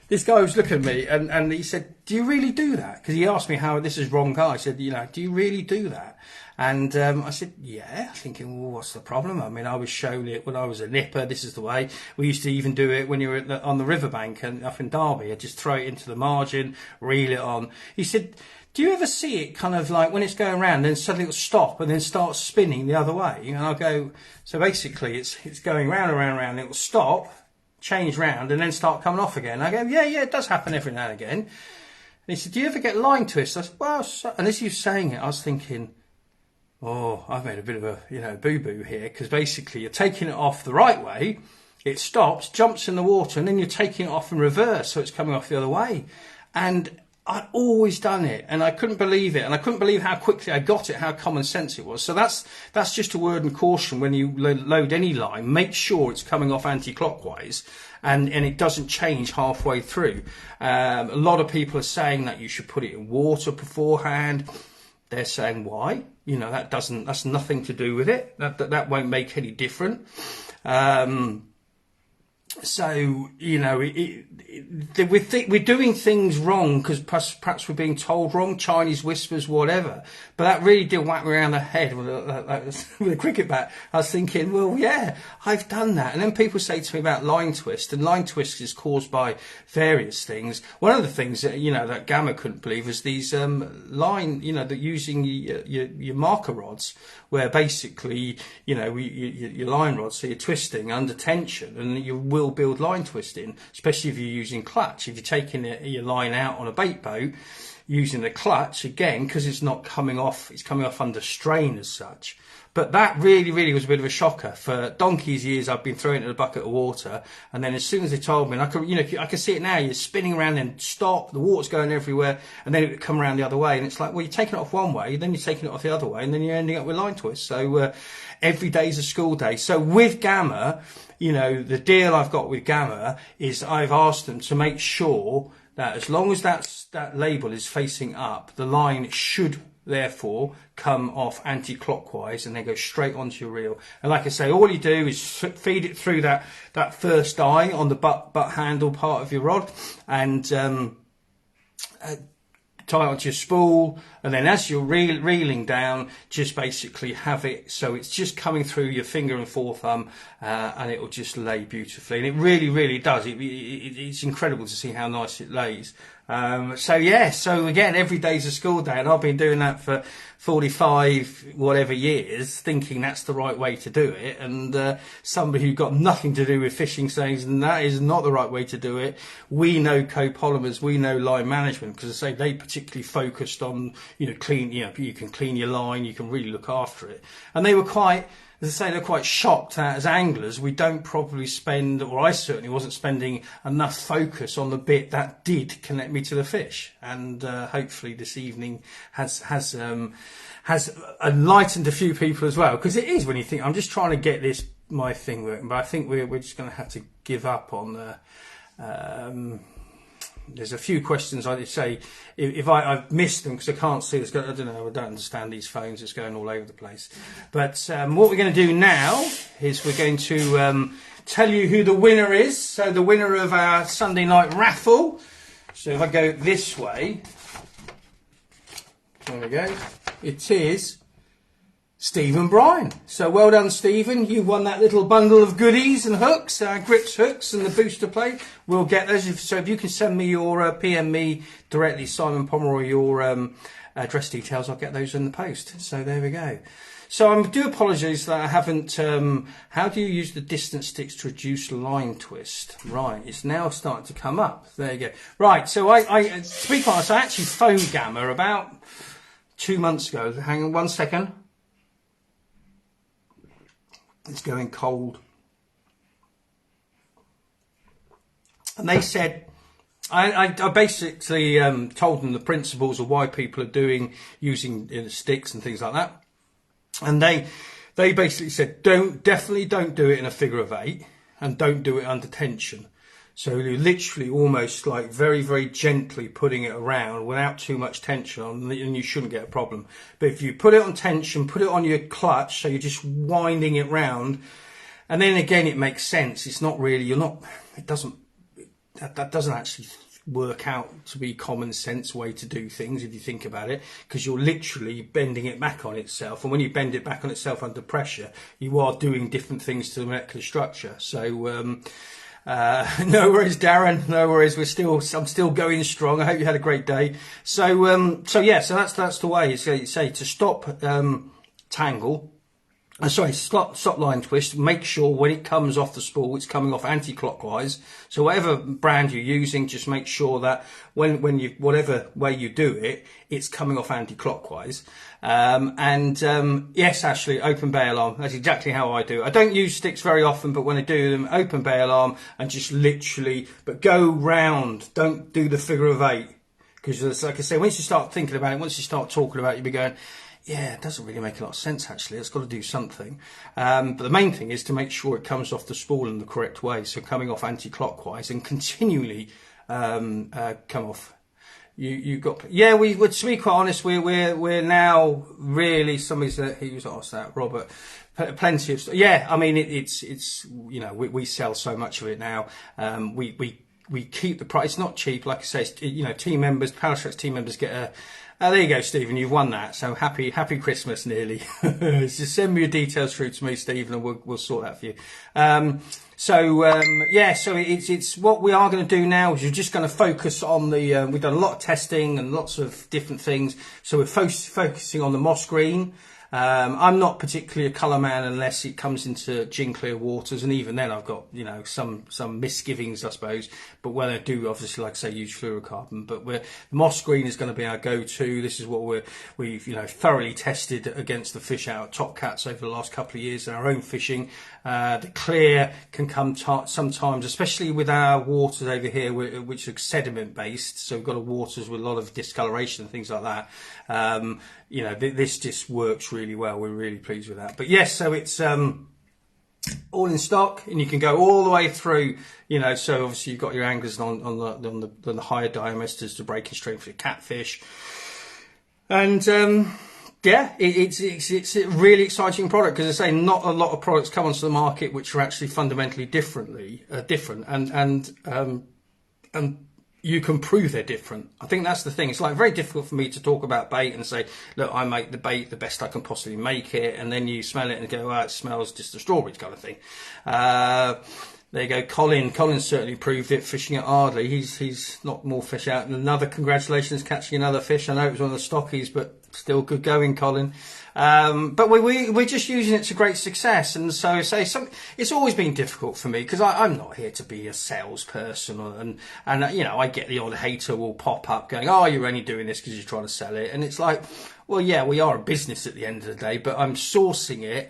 this guy was looking at me and he said, do you really do that? Because he asked me how this is wrong guy. I said, do you really do that? And I said, yeah, thinking, well, what's the problem? I mean, I was shown it when I was a nipper. This is the way. We used to even do it when you were on the riverbank and up in Derby. I'd just throw it into the margin, reel it on. He said, do you ever see it kind of like when it's going around, then suddenly it'll stop and then start spinning the other way? And I'll go, so basically it's going round and round and round. It'll stop, change round, and then start coming off again. I go, yeah, it does happen every now and again. And he said, do you ever get line twists? I said, well, and as he was saying it, I was thinking, oh, I've made a bit of a boo-boo here, because basically you're taking it off the right way, it stops, jumps in the water, and then you're taking it off in reverse, so it's coming off the other way. And I'd always done it, and I couldn't believe it, and I couldn't believe how quickly I got it, how common sense it was. So that's just a word and caution when you load any line. Make sure it's coming off anti-clockwise, and it doesn't change halfway through. A lot of people are saying that you should put it in water beforehand. They're saying why? That's nothing to do with it. That won't make any difference. So, we're doing things wrong because perhaps we're being told wrong, Chinese whispers, whatever. But that really did whack me around the head with a cricket bat. I was thinking, well, yeah, I've done that. And then people say to me about line twist, and line twist is caused by various things. One of the things that, that Gamma couldn't believe was these that using your marker rods, where basically, your line rods, so you're twisting under tension, and you will build line twisting, especially if you're using clutch. If you're taking your line out on a bait boat using the clutch, again, because it's not coming off, it's coming off under strain as such. But that really, really was a bit of a shocker. For donkey's years, I've been throwing it in a bucket of water, and then as soon as they told me, and I can see it now. You're spinning around and stop. The water's going everywhere, and then it would come around the other way, and it's like, well, you're taking it off one way, then you're taking it off the other way, and then you're ending up with line twists. So every day's a school day. So with Gamma, the deal I've got with Gamma is I've asked them to make sure that as long as that label is facing up, the line should therefore come off anti-clockwise and then go straight onto your reel. And like I say, all you do is feed it through that first eye on the butt handle part of your rod, and tie it onto your spool, and then as you're reeling down, just basically have it so it's just coming through your finger and forethumb, and it will just lay beautifully. And it really, really does. It's incredible to see how nice it lays. So again, every day's a school day, and I've been doing that for 45 whatever years, thinking that's the right way to do it, and somebody who got nothing to do with fishing saying that is not the right way to do it. We know copolymers, we know line management, because I say they particularly focused on you can clean your line, you can really look after it, and they were quite, as I say, they're quite shocked that as anglers we don't probably spend, or I certainly wasn't spending enough focus on the bit that did connect me to the fish. And hopefully this evening has enlightened a few people as well, because it is, when you think I'm just trying to get this my thing working, but I think we're just going to have to give up on the. There's a few questions I say if I've missed them because I can't see this. I don't know. I don't understand these phones. It's going all over the place. But what we're going to do now is we're going to tell you who the winner is. So the winner of our Sunday night raffle. So if I go this way, there we go. It is Stephen Bryan. So well done, Stephen. You won that little bundle of goodies and hooks, grips hooks and the booster plate. We'll get those. So if you can send me your PM me directly, Simon Pomeroy, your address details, I'll get those in the post. So there we go. So I do apologise that I haven't. How do you use the distance sticks to reduce line twist? Right, it's now starting to come up. There you go. Right, so I to be honest, I actually phoned Gamma about 2 months ago. Hang on 1 second. It's going cold. And they said, I basically told them the principles of why people are using sticks and things like that. And they basically said, definitely don't do it in a figure of 8 and don't do it under tension. So you're literally almost like very, very gently putting it around without too much tension on, and you shouldn't get a problem. But if you put it on tension, put it on your clutch, so you're just winding it round, and then again it makes sense. It's not really, that doesn't actually work out to be common sense way to do things if you think about it, because you're literally bending it back on itself, and when you bend it back on itself under pressure, you are doing different things to the molecular structure. So no worries, Darren. No worries. I'm still going strong. I hope you had a great day. So that's the way. So you say to stop tangle. Stop line twist. Make sure when it comes off the spool, it's coming off anti-clockwise. So whatever brand you're using, just make sure that when you, whatever way you do it, it's coming off anti-clockwise. Yes, Ashley, open bay alarm. That's exactly how I do. I don't use sticks very often, but when I do them, open bay alarm and just literally, but go round. Don't do the figure of 8. Because like I say, once you start thinking about it, once you start talking about it, you'll be going, yeah, it doesn't really make a lot of sense, actually. It's got to do something. But the main thing is to make sure it comes off the spool in the correct way. So coming off anti-clockwise and continually come off. You got, yeah, we would, to be quite honest, we're now really, somebody's, he was asked that, Robert, plenty of stuff. Yeah, I mean, it's, we sell so much of it now. We keep the price. It's not cheap. Like I say, team members, Pallatrax team members get a, there you go, Stephen. You've won that. So happy Christmas, nearly. Just send me your details through to me, Stephen, and we'll sort that for you. So it's what we are going to do now is you're just going to focus on the. We've done a lot of testing and lots of different things. So we're focusing on the moss green. I'm not particularly a colour man unless it comes into gin clear waters, and even then I've got some misgivings, I suppose. But when I do, obviously, like I say, use fluorocarbon. But the moss green is going to be our go-to. This is what we've thoroughly tested against the fish out at Top Cats over the last couple of years in our own fishing. The clear can come sometimes, especially with our waters over here, which are sediment based. So we've got waters with a lot of discoloration and things like that. This just works really well. We're really pleased with that. But yes, so it's all in stock, and you can go all the way through. So obviously you've got your anglers on the higher diameters to breaking strength for your catfish, and it's a really exciting product, because I say not a lot of products come onto the market which are actually fundamentally different, and you can prove they're different. I think that's the thing. It's like very difficult for me to talk about bait and say, look, I make the bait the best I can possibly make it, and then you smell it and go, oh, it smells just a strawberries kind of thing. There you go, Colin. Colin certainly proved it fishing at Ardley. He's knocked more fish out. And another congratulations catching another fish. I know it was one of the stockies, but still good going, Colin. But we're just using it to great success. And so it's always been difficult for me, because I'm not here to be a salesperson, and I get the odd hater will pop up going, oh, you're only doing this because you're trying to sell it. And it's like, well, yeah, we are a business at the end of the day, but I'm sourcing it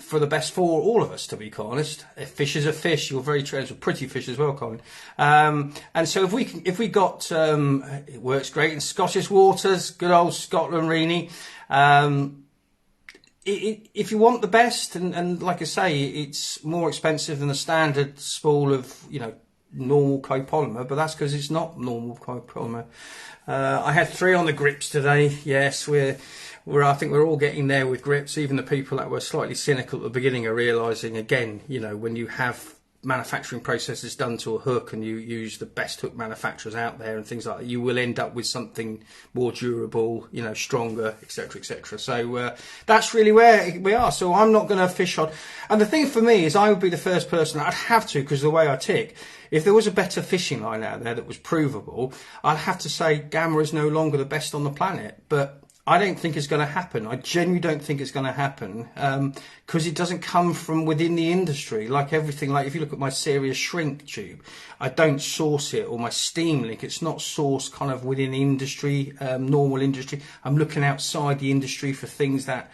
for the best for all of us, to be quite honest. If fish is a fish, you're very trans with pretty fish as well, Colin. And so if we got, it works great in Scottish waters, good old Scotland Reenie. if you want the best, and like I say, it's more expensive than a standard spool of, you know, normal copolymer, but that's because it's not normal copolymer. I had 3 on the grips today. Yes, I think we're all getting there with grips. Even the people that were slightly cynical at the beginning are realising again, you know, when you have manufacturing processes done to a hook and you use the best hook manufacturers out there and things like that, you will end up with something more durable, you know, stronger, etc., etc. So that's really where we are. So I'm not going to fish on. And the thing for me is, I would be the first person, I'd have to, because of the way I tick, if there was a better fishing line out there that was provable, I'd have to say Gamma is no longer the best on the planet. But I don't think it's going to happen. I genuinely don't think it's going to happen, because it doesn't come from within the industry. Like everything, like if you look at my Serious Shrink tube, I don't source it, or my Steam Link, it's not sourced kind of within industry, normal industry. I'm looking outside the industry for things that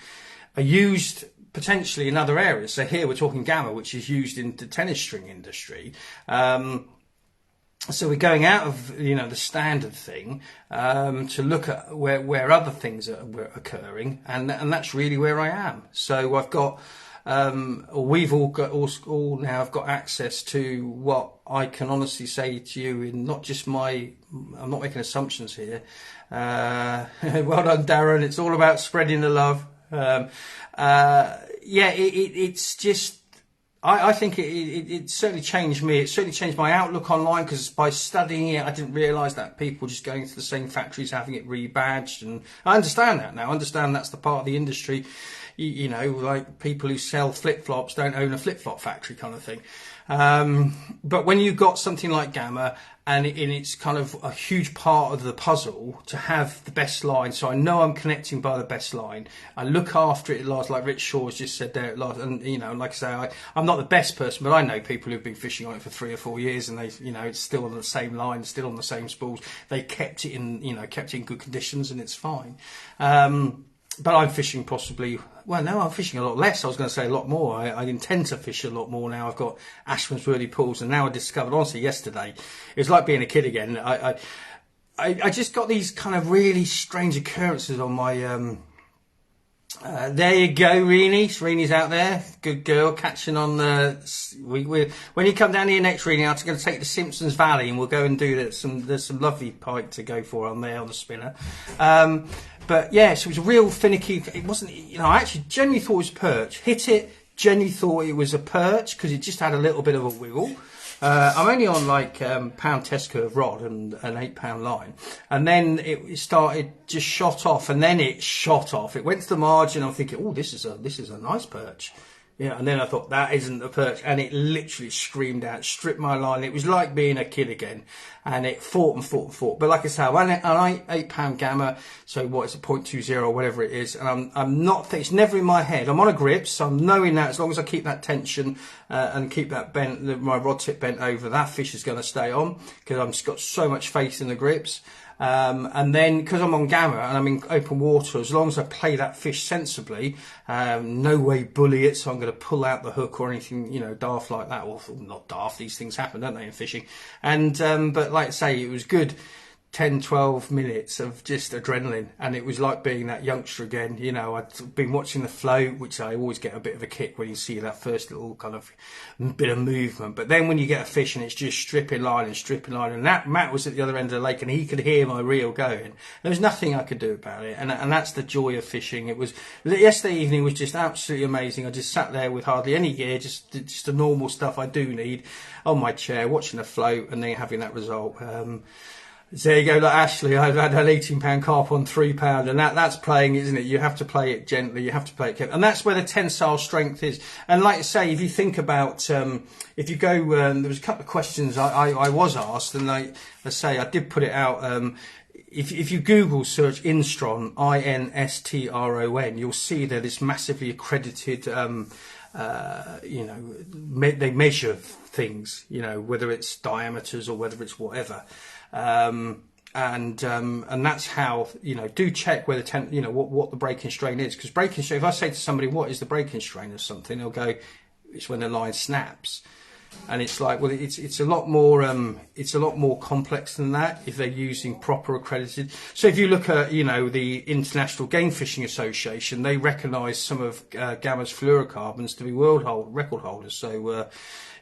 are used potentially in other areas. So here we're talking Gamma, which is used in the tennis string industry. So we're going out of, you know, the standard thing, to look at where other things are occurring, and that's really where I am. So I've got, or we've all now have got access to what I can honestly say to you in not just I'm not making assumptions here. Well done, Darren. It's all about spreading the love. It's just, I think it certainly changed me. It certainly changed my outlook online, because by studying it, I didn't realise that people just going to the same factories, having it rebadged. And I understand that now. I understand that's the part of the industry, you know, like people who sell flip-flops don't own a flip-flop factory kind of thing. But when you've got something like Gamma, and it's kind of a huge part of the puzzle to have the best line, so I know I'm connecting by the best line. I look after it at last, like Rich Shaw has just said there at last. And, you know, like I say, I'm not the best person, but I know people who've been fishing on it for 3 or 4 years, and they, you know, it's still on the same line, still on the same spools. They kept it in, you know, kept it in good conditions, and it's fine. But I'm fishing possibly, well, no, I'm fishing a lot less. I was going to say a lot more. I intend to fish a lot more now. I've got Ashman's Worthy pools, and now I discovered, honestly, yesterday, it was like being a kid again. I just got these kind of really strange occurrences on my, there you go, Reenie. Reenie's out there. Good girl, catching on the, when you come down here next, Reenie, I'm going to take the Simpsons Valley, and we'll go and do that. There's some lovely pike to go for on there on the spinner. But yeah, so it was a real finicky. It wasn't, you know, I actually genuinely thought it was perch. Hit it, genuinely thought it was a perch, because it just had a little bit of a wiggle. I'm only on like pound test curve rod and an 8-pound line, and then it started just shot off, and then it shot off. It went to the margin. I'm thinking, oh, this is a nice perch. Yeah, and then I thought, that isn't a perch, and it literally screamed out, stripped my line. It was like being a kid again, and it fought and fought and fought. But like I say, I'm an 8-pound Gamma, so what is it, 0.20 or whatever it is, and I'm not, it's never in my head. I'm on a grip, so I'm knowing that as long as I keep that tension and keep that bent, my rod tip bent over, that fish is going to stay on, because I've just got so much faith in the grips. And then, because I'm on Gamma and I'm in open water, as long as I play that fish sensibly, no way bully it, so I'm going to pull out the hook or anything, you know, daft like that. Or not daft, these things happen, don't they, in fishing? And but like I say, it was good 10, 12 minutes of just adrenaline, and it was like being that youngster again. You know, I'd been watching the float, which I always get a bit of a kick when you see that first little kind of bit of movement. But then when you get a fish and it's just stripping line, and that Matt was at the other end of the lake, and he could hear my reel going. There was nothing I could do about it, and that's the joy of fishing. It was, yesterday evening was just absolutely amazing. I just sat there with hardly any gear, just the normal stuff I do need, on my chair, watching the float, and then having that result. So there you go, like Ashley, I've had an 18-pound carp on 3-pound, and that's playing, isn't it? You have to play it gently, you have to play it carefully, and that's where the tensile strength is. And like I say, if you think about, if you go, there was a couple of questions I was asked, and I say I did put it out. If you Google search Instron, INSTRON, you'll see they're this massively accredited, you know, they measure things, you know, whether it's diameters or whether it's whatever. And that's how, you know, do check whether you know what the breaking strain is, because breaking strain, if I say to somebody what is the breaking strain of something, they'll go, it's when the line snaps. And it's like, well, it's a lot more complex than that if they're using proper accredited. So if you look at, you know, the International Game Fishing Association, they recognise some of Gamma's fluorocarbons to be record holders. So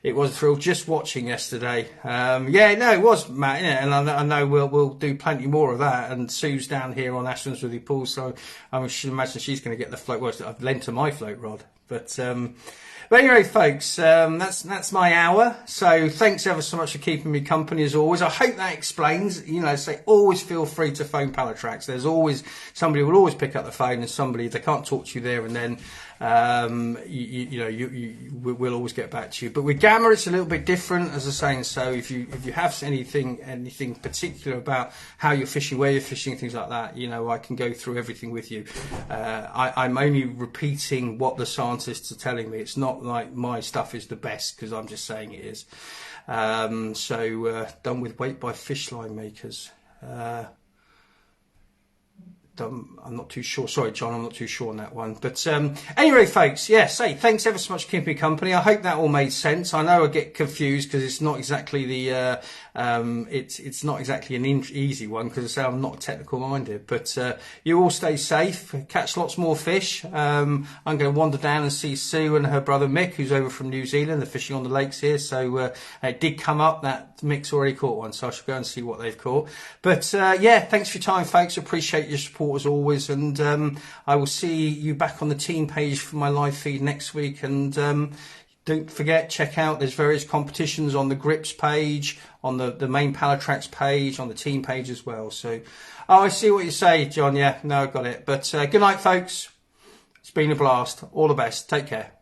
it was a thrill just watching yesterday. Yeah, no, it was, Matt, yeah, and I know we'll do plenty more of that. And Sue's down here on Ashton's with the pool, so I should imagine she's going to get the float. Well, I've lent her my float rod, but anyway, folks, that's my hour. So thanks ever so much for keeping me company as always. I hope that explains. You know, say always feel free to phone Pallatrax. There's always somebody will always pick up the phone, and somebody, if they can't talk to you there and then, we'll always get back to you. But with Gamma, it's a little bit different, as I was saying. So if you have anything particular about how you're fishing, where you're fishing, things like that, you know, I can go through everything with you. I'm only repeating what the scientists are telling me. It's not like my stuff is the best, because I'm just saying it is. Done with weight by fish line makers. I'm not too sure. Sorry, John, I'm not too sure on that one. But anyway, folks, yeah, thanks ever so much for keeping me company. I hope that all made sense. I know I get confused because it's not exactly it's not exactly an easy one, because I'm not technical minded. But you all stay safe, catch lots more fish. I'm going to wander down and see Sue and her brother Mick, who's over from New Zealand. They're fishing on the lakes here, so it did come up that Mick's already caught one, so I should go and see what they've caught. But yeah, thanks for your time, folks. Appreciate your support as always, and I will see you back on the team page for my live feed next week. And don't forget, check out, there's various competitions on the grips page, on the main Pallatrax page, on the team page as well. So I see what you say, John. Yeah, no, I got it. But good night, folks. It's been a blast. All the best. Take care.